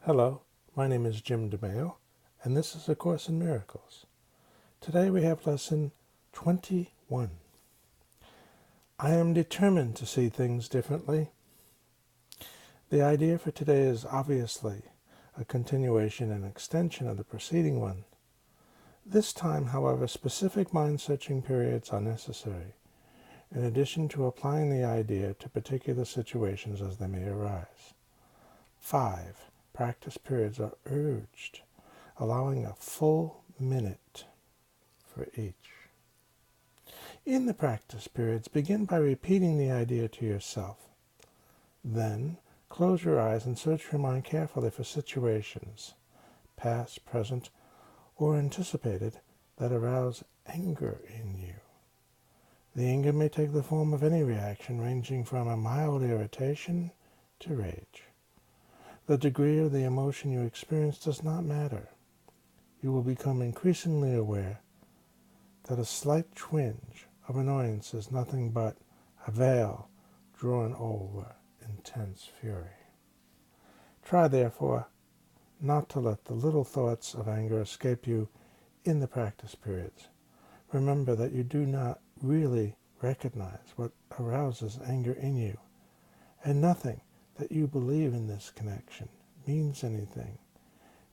Hello, my name is Jim DeMeo, and this is A Course in Miracles. Today we have lesson 21. I am determined to see things differently. The idea for today is obviously a continuation and extension of the preceding one. This time, however, specific mind-searching periods are necessary, in addition to applying the idea to particular situations as they may arise. 5 practice periods are urged, allowing a full minute for each. In the practice periods, begin by repeating the idea to yourself. Then, close your eyes and search your mind carefully for situations, past, present, or anticipated, that arouse anger in you. The anger may take the form of any reaction, ranging from a mild irritation to rage. The degree of the emotion you experience does not matter. You will become increasingly aware that a slight twinge of annoyance is nothing but a veil drawn over intense fury. Try, therefore, not to let the little thoughts of anger escape you in the practice periods. Remember that you do not really recognize what arouses anger in you, and nothing that you believe in this connection means anything.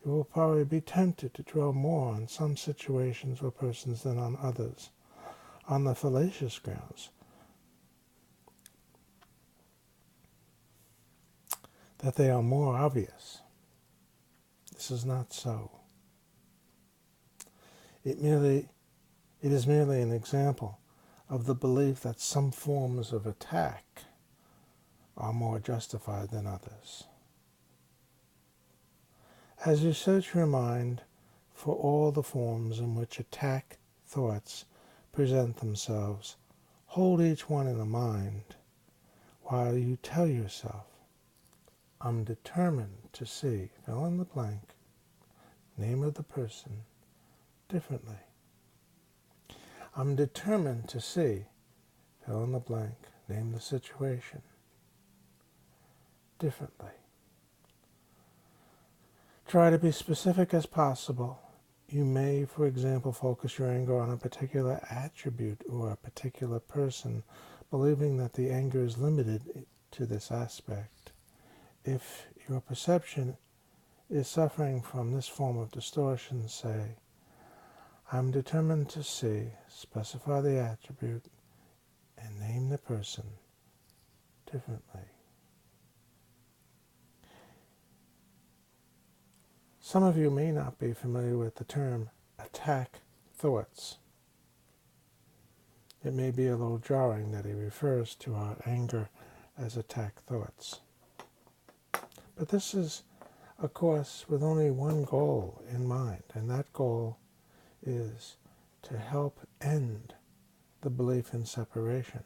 You will probably be tempted to dwell more on some situations or persons than on others, on the fallacious grounds that they are more obvious. This is not so. It is merely an example of the belief that some forms of attack are more justified than others. As you search your mind for all the forms in which attack thoughts present themselves, hold each one in the mind while you tell yourself, I'm determined to see, fill in the blank, name of the person, differently. I'm determined to see, fill in the blank, name the situation, differently. Try to be specific as possible. You may, for example, focus your anger on a particular attribute or a particular person, believing that the anger is limited to this aspect. If your perception is suffering from this form of distortion, say, I'm determined to see, specify the attribute, and name the person differently. Some of you may not be familiar with the term attack thoughts. It may be a little jarring that he refers to our anger as attack thoughts. But this is a course with only one goal in mind, and that goal is to help end the belief in separation.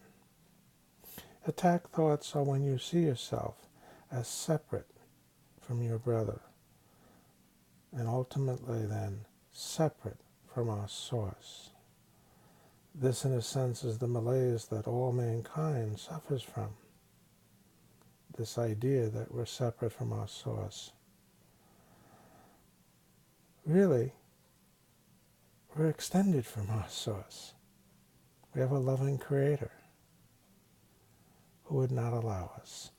Attack thoughts are when you see yourself as separate from your brother, and ultimately then separate from our source. This, in a sense, is the malaise that all mankind suffers from. This idea that we're separate from our source. Really, we're extended from our source. We have a loving Creator who would not allow us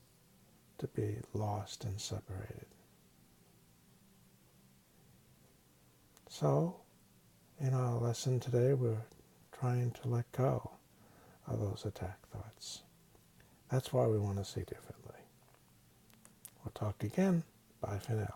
to be lost and separated. So, in our lesson today, we're trying to let go of those attack thoughts. That's why we want to see differently. We'll talk again. Bye for now.